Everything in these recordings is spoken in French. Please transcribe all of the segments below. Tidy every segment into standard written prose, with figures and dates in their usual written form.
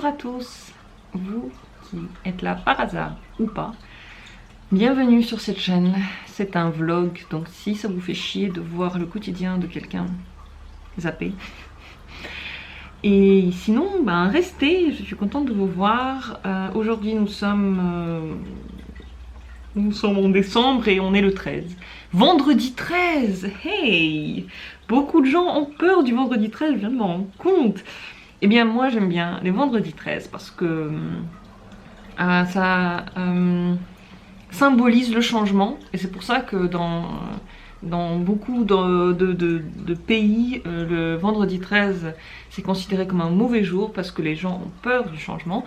Bonjour à tous, vous qui êtes là par hasard ou pas, bienvenue sur cette chaîne. C'est un vlog, donc si ça vous fait chier de voir le quotidien de quelqu'un, zappez. Et sinon, ben restez, je suis contente de vous voir. Aujourd'hui nous sommes en décembre et on est le 13. Vendredi 13, hey! Beaucoup de gens ont peur du vendredi 13, je viens de m'en rendre compte. Eh bien moi j'aime bien les vendredis 13 parce que ça symbolise le changement. Et c'est pour ça que dans beaucoup de pays, le vendredi 13 c'est considéré comme un mauvais jour parce que les gens ont peur du changement.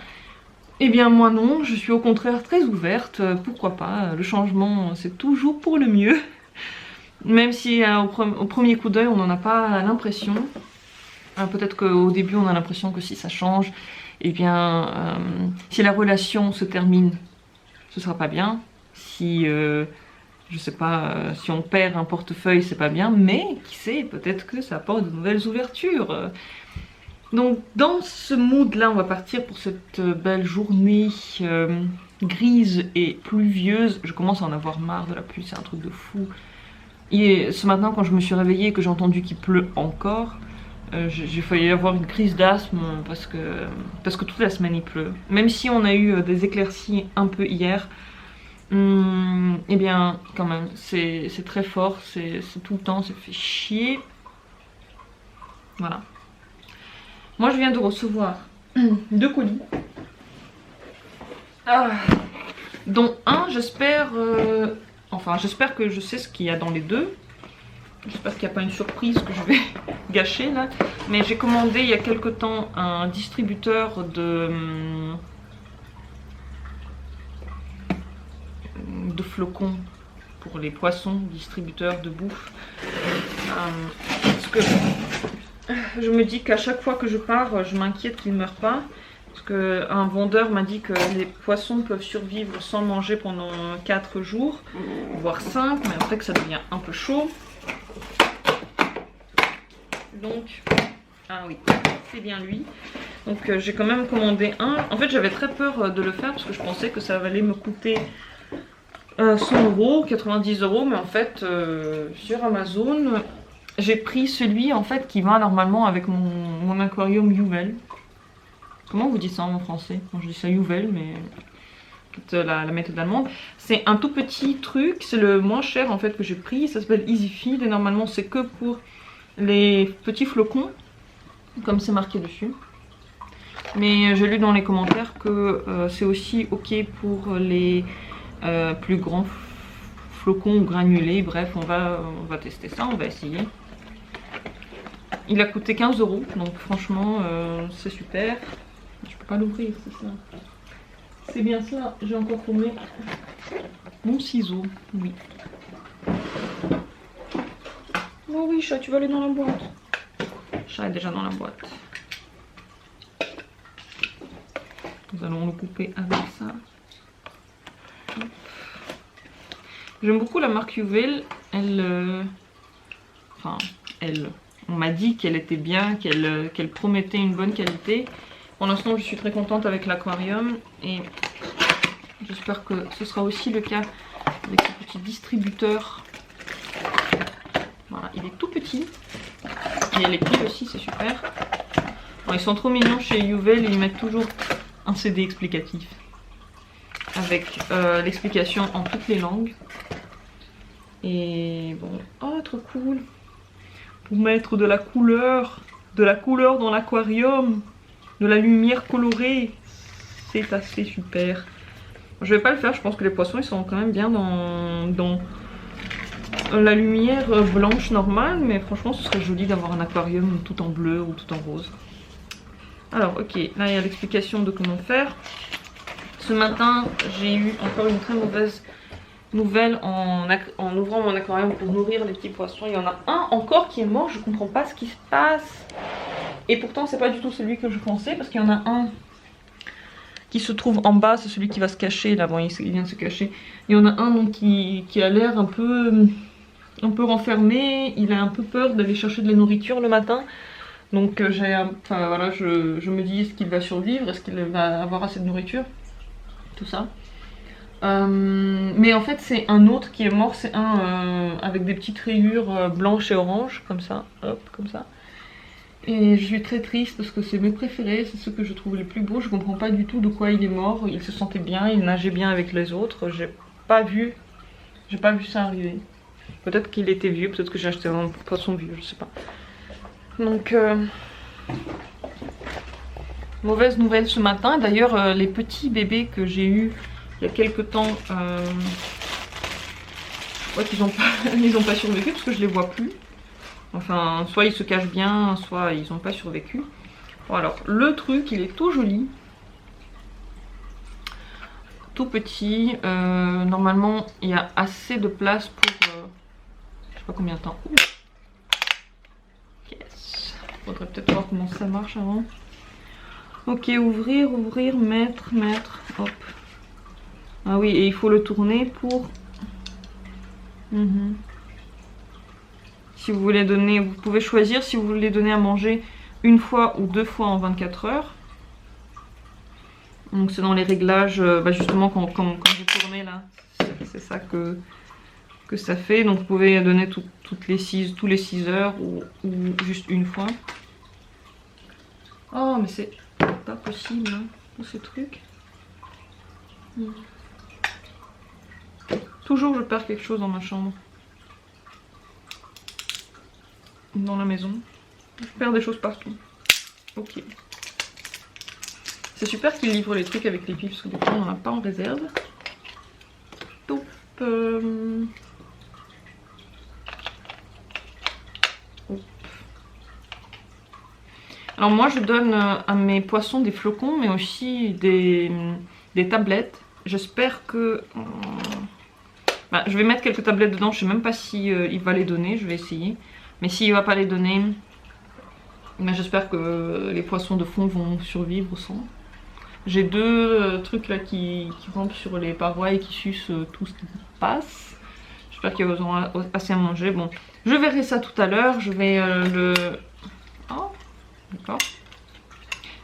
Eh bien moi non, je suis au contraire très ouverte, pourquoi pas, le changement c'est toujours pour le mieux. Même si au premier coup d'œil on n'en a pas l'impression. Peut-être qu'au début on a l'impression que si ça change, eh bien si la relation se termine, ce sera pas bien. Si je sais pas, si on perd un portefeuille, c'est pas bien, mais qui sait, peut-être que ça apporte de nouvelles ouvertures. Donc dans ce mood là on va partir pour cette belle journée grise et pluvieuse. Je commence à en avoir marre de la pluie, c'est un truc de fou. Et ce matin quand je me suis réveillée et que j'ai entendu qu'il pleut encore, j'ai failli avoir une crise d'asthme parce que toute la semaine il pleut. Même si on a eu des éclaircies un peu hier, eh bien quand même c'est très fort, c'est tout le temps, ça fait chier. Voilà. Moi je viens de recevoir 2 colis, dont un j'espère, enfin j'espère que je sais ce qu'il y a dans les deux. J'espère qu'il n'y a pas une surprise que je vais gâcher là. Mais j'ai commandé il y a quelque temps un distributeur de flocons pour les poissons, distributeur de bouffe. Parce que je me dis qu'à chaque fois que je pars, je m'inquiète qu'ils ne meurent pas. Parce qu'un vendeur m'a dit que les poissons peuvent survivre sans manger pendant 4 jours, voire 5, mais après que ça devient un peu chaud. Donc, ah oui, c'est bien lui. Donc j'ai quand même commandé un. En fait j'avais très peur de le faire parce que je pensais que ça allait me coûter 100 €, 90 €. Mais en fait sur Amazon, j'ai pris celui en fait qui va normalement avec mon aquarium Youvel. Comment vous dites ça en français? Bon, je dis ça Youvel, mais la méthode allemande. C'est un tout petit truc, c'est le moins cher en fait que j'ai pris. Ça s'appelle Easy Feed et normalement c'est que pour les petits flocons, comme c'est marqué dessus. Mais j'ai lu dans les commentaires que c'est aussi ok pour les plus grands flocons ou granulés. Bref, on va tester ça, on va essayer. Il a coûté 15 €, donc franchement c'est super. Je peux pas l'ouvrir, c'est ça. C'est bien ça, j'ai encore tourné mon ciseau, oui. Oh oui, chat, tu vas aller dans la boîte. Chat est déjà dans la boîte. Nous allons le couper avec ça. J'aime beaucoup la marque Youvel. Elle, on m'a dit qu'elle était bien, qu'elle promettait une bonne qualité. Pour l'instant, je suis très contente avec l'aquarium et j'espère que ce sera aussi le cas avec ce petit distributeur. Voilà, il est tout petit. Et les prix aussi, c'est super. Bon, ils sont trop mignons chez Youvel, ils mettent toujours un CD explicatif. Avec l'explication en toutes les langues. Et bon, oh trop cool. Pour mettre de la couleur dans l'aquarium, de la lumière colorée. C'est assez super. Je vais pas le faire, je pense que les poissons ils sont quand même bien dans la lumière blanche normale, mais franchement ce serait joli d'avoir un aquarium tout en bleu ou tout en rose. Alors ok, là il y a l'explication de comment faire. Ce matin j'ai eu encore une très mauvaise nouvelle en ouvrant mon aquarium pour nourrir les petits poissons. Il y en a un encore qui est mort, je comprends pas ce qui se passe. Et pourtant c'est pas du tout celui que je pensais, parce qu'il y en a un qui se trouve en bas, c'est celui qui va se cacher là, bon il vient de se cacher. Il y en a un donc qui a l'air un peu renfermé, il a un peu peur d'aller chercher de la nourriture le matin. Donc enfin, voilà, je me dis, est-ce qu'il va survivre, est-ce qu'il va avoir assez de nourriture, tout ça. Mais en fait c'est un autre qui est mort, c'est un avec des petites rayures blanches et oranges, comme ça, hop, comme ça. Et je suis très triste parce que c'est mes préférés, c'est ceux que je trouve les plus beaux. Je comprends pas du tout de quoi il est mort, il se sentait bien, il nageait bien avec les autres, j'ai pas vu ça arriver. Peut-être qu'il était vieux, peut-être que j'ai acheté un poisson vieux, je sais pas. Donc mauvaise nouvelle ce matin. D'ailleurs les petits bébés que j'ai eu il y a quelques temps, ouais, ils ont pas survécu parce que je les vois plus. Enfin, soit ils se cachent bien, soit ils n'ont pas survécu. Bon, alors, le truc, il est tout joli. Tout petit. Normalement, il y a assez de place pour... je sais pas combien de temps. Ouh. Yes. Faudrait peut-être voir comment ça marche avant. Ok, ouvrir, ouvrir, mettre. Hop. Ah oui, et il faut le tourner pour... Si vous voulez donner, vous pouvez choisir si vous voulez donner à manger une fois ou 2 fois en 24 heures. Donc c'est dans les réglages, justement quand j'ai tourné là, c'est ça que ça fait. Donc vous pouvez donner tous les 6 heures ou juste une fois. Oh mais c'est pas possible hein, tous ces trucs. Toujours je perds quelque chose dans ma chambre. Dans la maison. Je perds des choses partout. Ok. C'est super qu'ils livrent les trucs avec les pieds parce que des fois on n'en a pas en réserve. Top. Alors moi je donne à mes poissons des flocons mais aussi des tablettes. J'espère que... je vais mettre quelques tablettes dedans. Je sais même pas si il va les donner. Je vais essayer. Mais s'il va pas les donner, j'espère que les poissons de fond vont survivre sans. J'ai 2 trucs là qui rampent sur les parois et qui sucent tout ce qui passe. J'espère qu'ils auront assez à manger. Bon, je verrai ça tout à l'heure. Je vais oh, d'accord.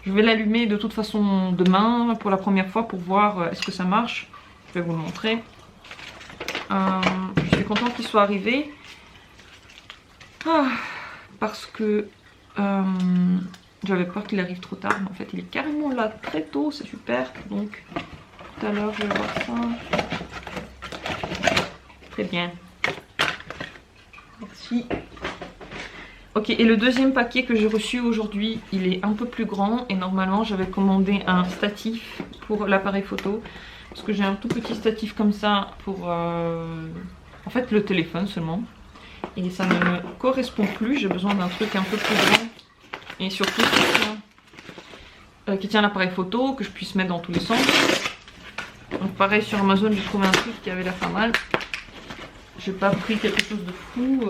Je vais l'allumer de toute façon demain pour la première fois pour voir est-ce que ça marche. Je vais vous le montrer. Je suis contente qu'il soit arrivé. Parce que j'avais peur qu'il arrive trop tard, mais en fait il est carrément là très tôt, c'est super. Donc tout à l'heure je vais voir ça. Très bien. Merci. Ok, et le deuxième paquet que j'ai reçu aujourd'hui, il est un peu plus grand. Et normalement j'avais commandé un statif pour l'appareil photo. Parce que j'ai un tout petit statif comme ça pour en fait le téléphone seulement. Et ça ne me correspond plus, j'ai besoin d'un truc un peu plus grand. Et surtout qui tient l'appareil photo, que je puisse mettre dans tous les sens. Donc pareil sur Amazon j'ai trouvé un truc qui avait l'air pas mal. J'ai pas pris quelque chose de fou.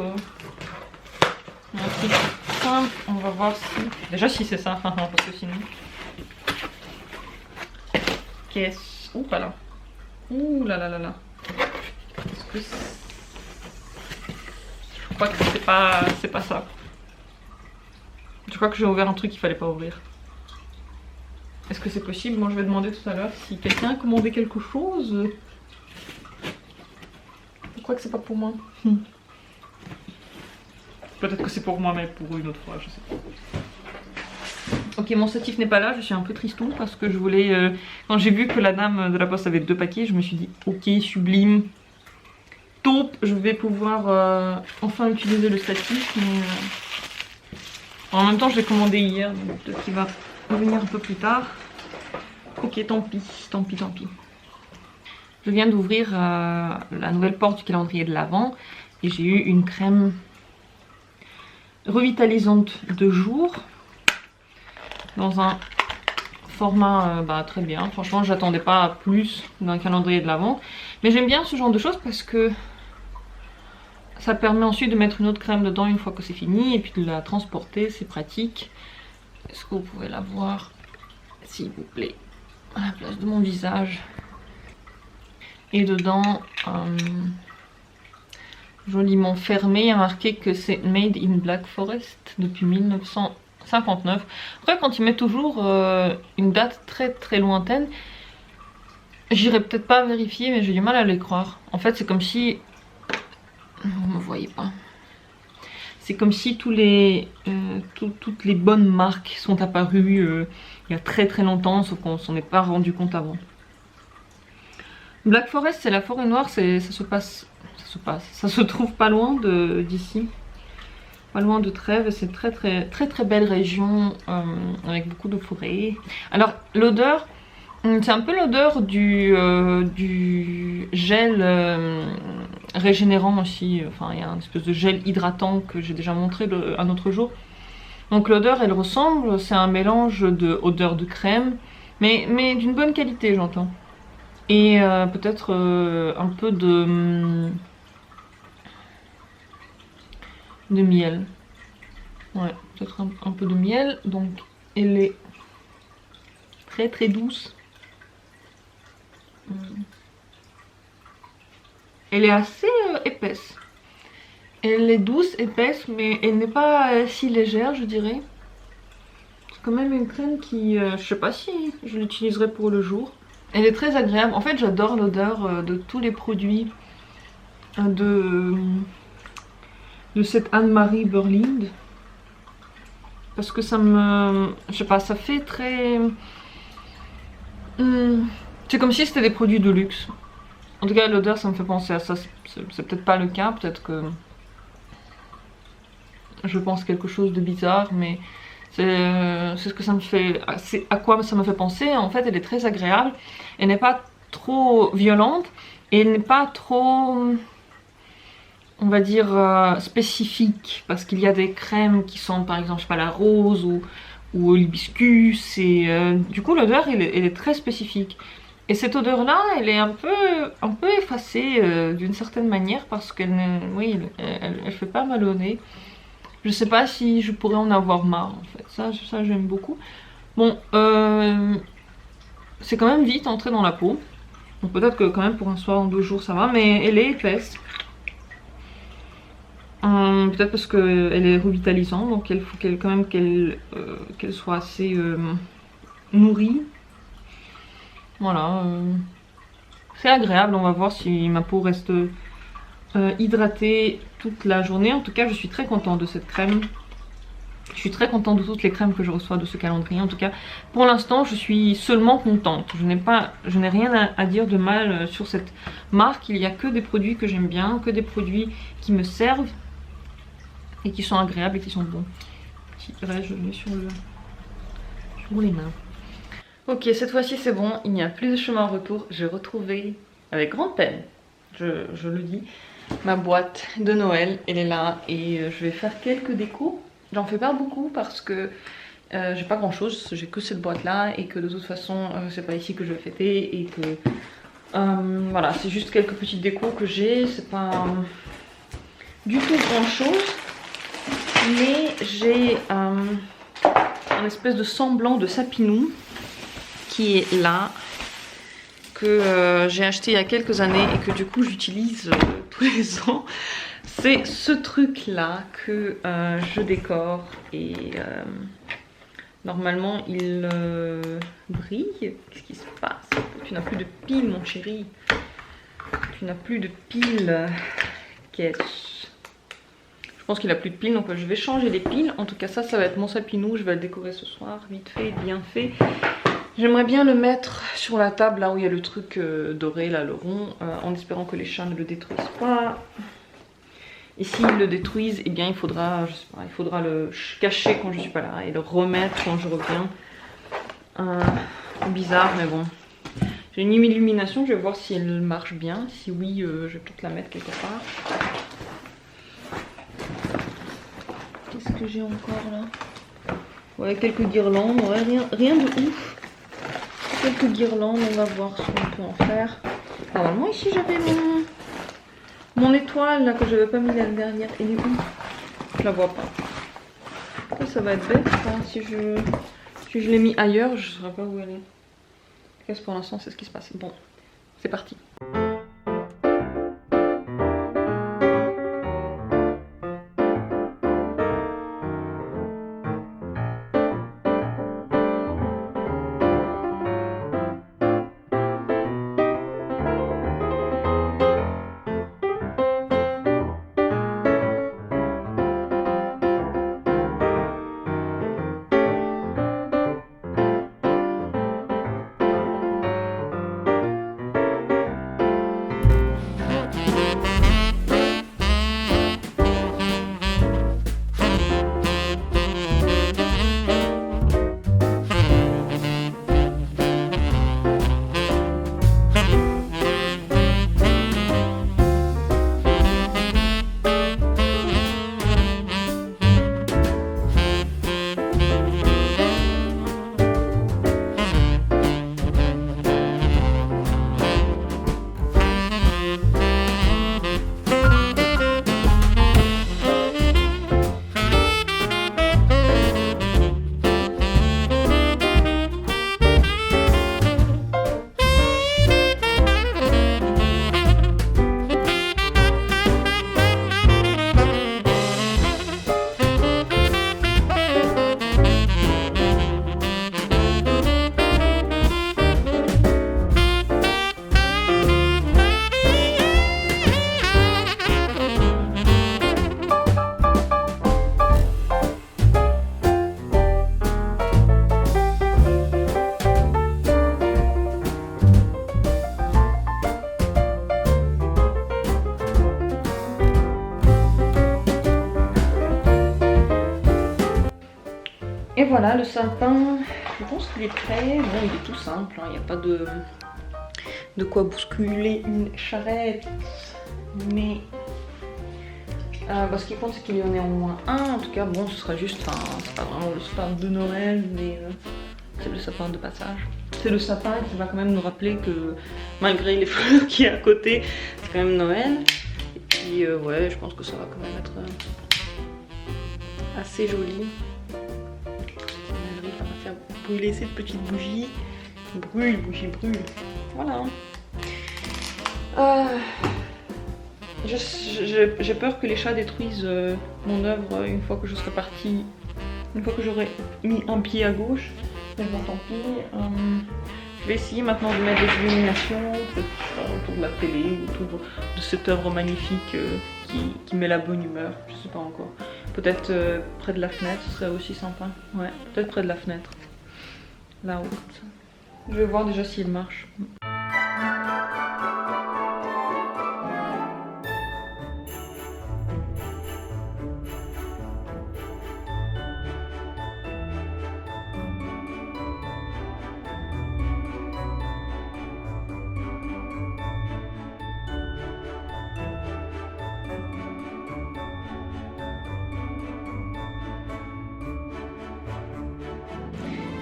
Un truc simple, on va voir si... Déjà si c'est ça, parce que sinon... Qu'est-ce... Ouh pas là. Ouh là là là là. Est-ce que je crois que c'est pas ça. Je crois que j'ai ouvert un truc qu'il fallait pas ouvrir. Est-ce que c'est possible? Moi je vais demander tout à l'heure si quelqu'un a commandé quelque chose. Je crois que c'est pas pour moi. Peut-être que c'est pour moi mais pour une autre fois, je sais pas. Ok, mon statif n'est pas là, je suis un peu triston parce que je voulais... quand j'ai vu que la dame de la poste avait 2 paquets, je me suis dit ok, sublime. Top, je vais pouvoir enfin utiliser le statif, mais en même temps je l'ai commandé hier, donc peut-être qu'il va revenir un peu plus tard. Ok, tant pis. Je viens d'ouvrir la nouvelle porte du calendrier de l'Avent et j'ai eu une crème revitalisante de jour dans un format très bien. Franchement j'attendais pas plus d'un calendrier de l'Avent, mais j'aime bien ce genre de choses parce que ça permet ensuite de mettre une autre crème dedans une fois que c'est fini et puis de la transporter, c'est pratique. Est-ce que vous pouvez la voir s'il vous plaît à la place de mon visage? Et dedans joliment fermé, il y a marqué que c'est made in Black Forest depuis 1900 59. Après, quand ils mettent toujours une date très très lointaine, j'irai peut-être pas vérifier, mais j'ai du mal à les croire. En fait, c'est comme si... Vous me voyez pas. C'est comme si toutes les bonnes marques sont apparues il y a très très longtemps, sauf qu'on s'en est pas rendu compte avant. Black Forest, c'est la forêt noire, ça se trouve pas loin d'ici. Pas loin de Trèves, c'est très très belle région avec beaucoup de forêts. Alors l'odeur, c'est un peu l'odeur du gel régénérant aussi. Enfin, il y a une espèce de gel hydratant que j'ai déjà montré un autre jour. Donc l'odeur, elle ressemble, c'est un mélange d'odeur de crème, mais d'une bonne qualité, j'entends. Et peut-être un peu de miel. Ouais, peut-être un peu de miel. Donc elle est très très douce. Elle est assez épaisse. Elle est douce, épaisse, mais elle n'est pas si légère, je dirais. C'est quand même une crème qui... je sais pas si je l'utiliserai pour le jour. Elle est très agréable. En fait, j'adore l'odeur de tous les produits de cette Anne-Marie Berlind. Parce que ça me... Je sais pas, ça fait très... c'est comme si c'était des produits de luxe. En tout cas, l'odeur, ça me fait penser à ça. C'est peut-être pas le cas, peut-être que... Je pense quelque chose de bizarre, mais c'est ce que ça me fait... C'est à quoi ça me fait penser. En fait, elle est très agréable. Elle n'est pas trop violente. Et elle n'est pas trop... on va dire spécifique, parce qu'il y a des crèmes qui sont par exemple, je sais pas, la rose ou l'hibiscus, et du coup l'odeur elle est très spécifique. Et cette odeur là, elle est un peu effacée d'une certaine manière, parce qu'elle oui, elle fait pas mal au nez. Je sais pas si je pourrais en avoir marre en fait, ça j'aime beaucoup. Bon, c'est quand même vite entré dans la peau, donc peut-être que quand même pour un soir ou 2 jours ça va, mais elle est épaisse. Peut-être parce qu'elle est revitalisante, donc il faut quand même qu'elle soit assez nourrie. Voilà, c'est agréable. On va voir si ma peau reste hydratée toute la journée. En tout cas, je suis très contente de cette crème. Je suis très contente de toutes les crèmes que je reçois de ce calendrier. En tout cas, pour l'instant, je suis seulement contente. Je n'ai rien à dire de mal sur cette marque. Il n'y a que des produits que j'aime bien, que des produits qui me servent et qui sont agréables et qui sont bons. Si, là, je le mets sur les mains. Ok, cette fois-ci c'est bon, il n'y a plus de chemin en retour. J'ai retrouvé, avec grande peine, je le dis, ma boîte de Noël. Elle est là et je vais faire quelques décos. J'en fais pas beaucoup parce que j'ai pas grand chose, j'ai que cette boîte là, et que de toute façon c'est pas ici que je vais fêter, et que voilà, c'est juste quelques petites décos que j'ai. C'est pas du tout grand chose. Mais j'ai un espèce de semblant de sapinou qui est là, que j'ai acheté il y a quelques années et que du coup j'utilise tous les ans. C'est ce truc là que je décore, et normalement il brille. Qu'est-ce qui se passe? Tu n'as plus de pile mon chéri, tu n'as plus de pile. Qu'est-ce? Je pense qu'il a plus de piles, donc je vais changer les piles. En tout cas ça va être mon sapinou, je vais le décorer ce soir, vite fait, bien fait. J'aimerais bien le mettre sur la table, là où il y a le truc doré, là, le rond, en espérant que les chats ne le détruisent pas. Et s'ils le détruisent, eh bien il faudra, je sais pas, il faudra le cacher quand je suis pas là et le remettre quand je reviens. Bizarre, mais bon. J'ai une illumination, je vais voir si elle marche bien. Si oui, je vais peut-être la mettre quelque part. Qu'est-ce que j'ai encore là? Ouais, quelques guirlandes, ouais, rien de ouf. Quelques guirlandes, on va voir ce qu'on peut en faire. Normalement ici j'avais mon étoile là que je n'avais pas mis l'année dernière. Elle est où? Je la vois pas. Ça va être bête hein, si je l'ai mis ailleurs, je ne saurais pas où elle est. Qu'est-ce pour l'instant, c'est ce qui se passe. Bon, c'est parti. Et voilà, le sapin, je pense qu'il est prêt. Bon, il est tout simple, hein. Il n'y a pas de quoi bousculer une charrette. Mais ce qui compte, c'est qu'il y en ait au moins un. En tout cas, bon, ce sera juste, enfin, c'est pas vraiment le sapin de Noël, mais c'est le sapin de passage. C'est le sapin qui va quand même nous rappeler que malgré les fleurs qui est à côté, c'est quand même Noël. Et puis ouais, je pense que ça va quand même être assez joli. On va faire brûler cette petite bougie. Brûle, bougie, brûle. Voilà. J'ai peur que les chats détruisent mon œuvre une fois que je serai partie. Une fois que j'aurai mis un pied à gauche. Mais bon, tant pis. Je vais essayer maintenant de mettre des illuminations autour de la télé, autour de cette œuvre magnifique qui met la bonne humeur. Je sais pas encore. Peut-être près de la fenêtre, ce serait aussi sympa. Ouais, peut-être près de la fenêtre. Là-haut, comme ça. Je vais voir déjà s'il marche.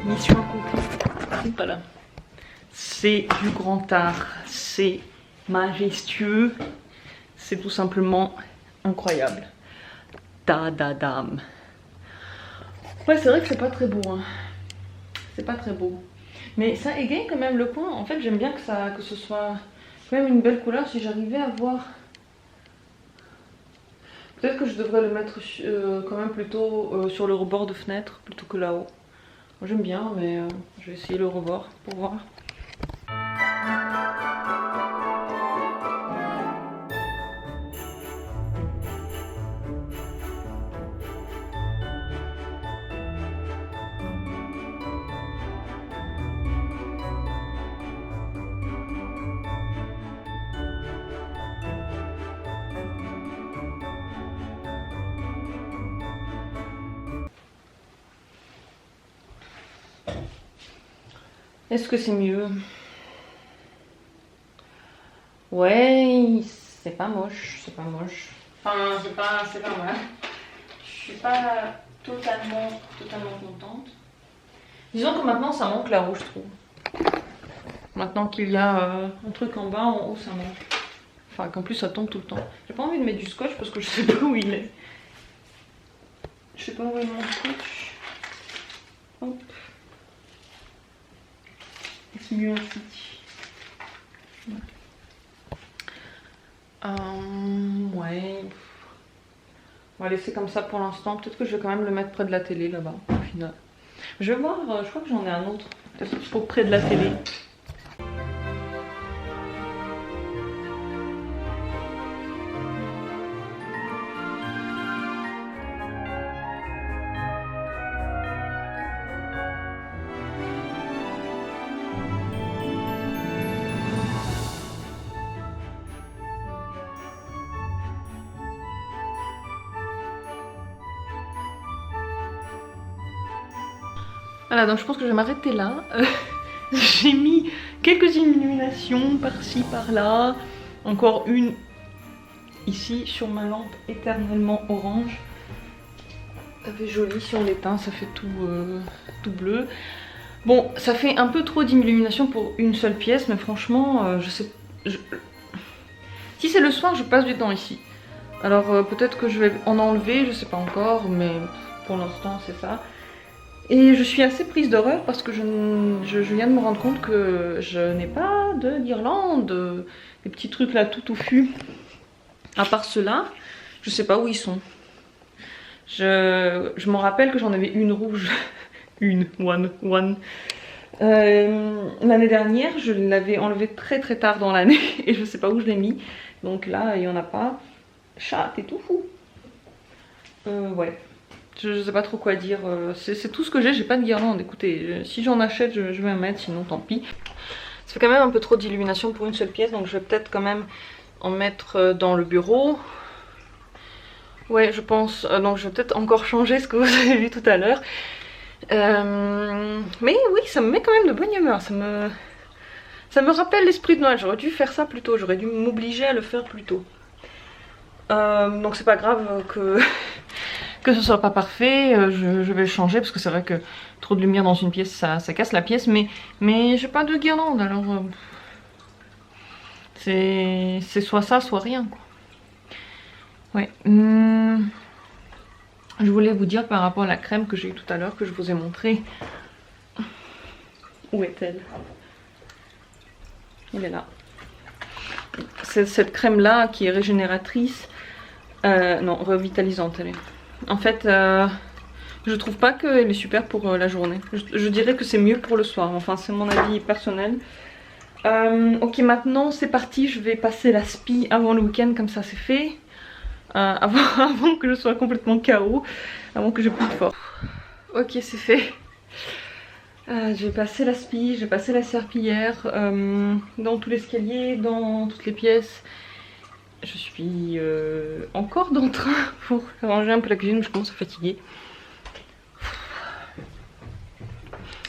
Mission accomplie. Voilà. C'est du grand art, c'est majestueux, c'est tout simplement incroyable. Tadadam. Ouais, c'est vrai que c'est pas très beau, hein. C'est pas très beau. Mais ça égaye quand même le coin. En fait, j'aime bien que ce soit quand même une belle couleur. Si j'arrivais à voir... Peut-être que je devrais le mettre quand même plutôt sur le rebord de fenêtre plutôt que là-haut. Moi j'aime bien, mais je vais essayer le rebord pour voir. Est-ce que c'est mieux? Ouais, c'est pas moche, c'est pas moche. Enfin, c'est pas mal. Je suis pas totalement contente. Disons que maintenant ça manque là-haut, je trouve. Maintenant qu'il y a un truc en bas, en haut ça manque. Enfin, qu'en plus ça tombe tout le temps. J'ai pas envie de mettre du scotch parce que je sais pas où il est. Je sais pas où est mon scotch. Hop. C'est mieux ainsi. Ouais. On va laisser comme ça pour l'instant. Peut-être que je vais quand même le mettre près de la télé là-bas, au final. Je vais voir, je crois que j'en ai un autre. Peut-être pour près de la télé. Voilà, donc je pense que je vais m'arrêter là. J'ai mis quelques illuminations par-ci, par-là. Encore une ici sur ma lampe éternellement orange. Ça fait joli, si on l'éteint, ça fait tout bleu. Bon, ça fait un peu trop d'illumination pour une seule pièce, mais franchement, je sais... Si c'est le soir, je passe du temps ici. Alors peut-être que je vais en enlever, je sais pas encore, mais pour l'instant c'est ça. Et je suis assez prise d'horreur parce que je viens de me rendre compte que je n'ai pas de guirlande, des petits trucs là tout touffus. À part ceux-là, je sais pas où ils sont. Je me rappelle que j'en avais une rouge, one. L'année dernière, je l'avais enlevée très tard dans l'année et je sais pas où je l'ai mis. Donc là, il y en a pas. Chat, t'es tout fou. Ouais. Je sais pas trop quoi dire, c'est tout ce que j'ai pas de guirlande, écoutez, si j'en achète je vais en mettre, sinon tant pis. Ça fait quand même un peu trop d'illumination pour une seule pièce, donc je vais peut-être quand même en mettre dans le bureau. Ouais, je pense, donc je vais peut-être encore changer ce que vous avez vu tout à l'heure. Mais oui, ça me met quand même de bonne humeur. Ça me rappelle l'esprit de Noël. J'aurais dû faire ça plus tôt. J'aurais dû m'obliger à le faire plus tôt. Donc c'est pas grave que ce soit pas parfait. Je vais le changer parce que c'est vrai que trop de lumière dans une pièce, ça casse la pièce. Mais j'ai pas de guirlande, alors c'est soit ça, soit rien, quoi. Ouais. Je voulais vous dire par rapport à la crème que j'ai eu tout à l'heure, que je vous ai montré. Où est-elle? Elle est là. C'est cette crème là qui est régénératrice. Non, revitalisante elle est. En fait, je trouve pas qu'elle est super pour la journée. Je dirais que c'est mieux pour le soir. Enfin, c'est mon avis personnel. Ok, maintenant c'est parti. Je vais passer la spi avant le week-end, comme ça c'est fait. Avant que je sois complètement KO. Avant que je plus de force. Ok, c'est fait. J'ai passé la spi, j'ai passé la serpillière dans tout l'escalier, dans toutes les pièces. Je suis encore dans le train pour ranger un peu la cuisine, je commence à fatiguer.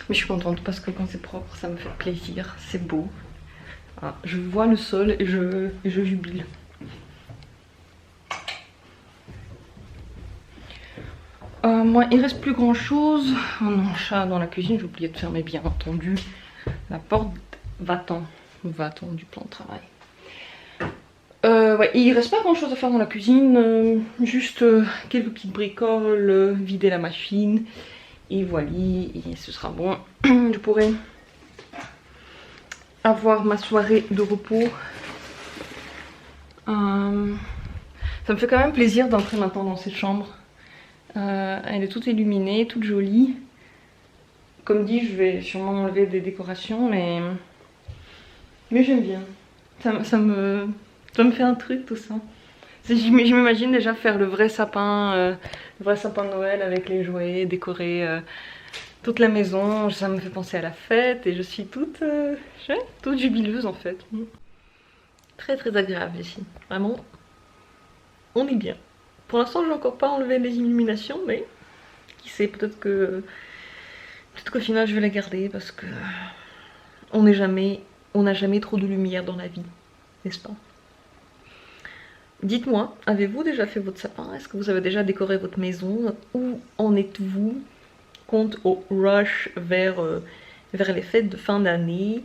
Mais je suis contente parce que quand c'est propre, ça me fait plaisir, c'est beau. Ah, je vois le sol et je jubile. Moi, il reste plus grand chose. Oh non, chat dans la cuisine, j'ai oublié de fermer bien entendu la porte. Va-t'en du plan de travail. Ouais, il reste pas grand chose à faire dans la cuisine, juste quelques petites bricoles, vider la machine et voilà, et ce sera bon. Je pourrai avoir ma soirée de repos. Ça me fait quand même plaisir d'entrer maintenant dans cette chambre. Elle est toute illuminée, toute jolie. Comme dit, je vais sûrement enlever des décorations, mais j'aime bien. Ça me fait un truc tout ça. Je m'imagine déjà faire le vrai sapin de Noël avec les jouets, décorer toute la maison. Ça me fait penser à la fête et je suis toute jubileuse en fait. Très très agréable ici. Vraiment, on est bien. Pour l'instant, j'ai encore pas enlevé les illuminations, mais qui sait, peut-être qu'au final je vais la garder parce que on n'a jamais trop de lumière dans la vie, n'est-ce pas? Dites-moi, avez-vous déjà fait votre sapin? Est-ce que vous avez déjà décoré votre maison? Où en êtes-vous compte au rush vers les fêtes de fin d'année?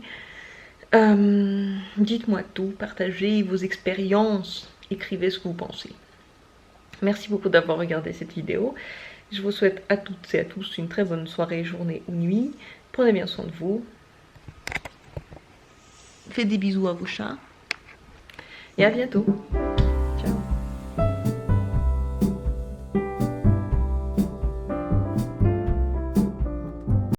Dites-moi tout, partagez vos expériences, écrivez ce que vous pensez. Merci beaucoup d'avoir regardé cette vidéo. Je vous souhaite à toutes et à tous une très bonne soirée, journée ou nuit. Prenez bien soin de vous. Faites des bisous à vos chats. Et à bientôt.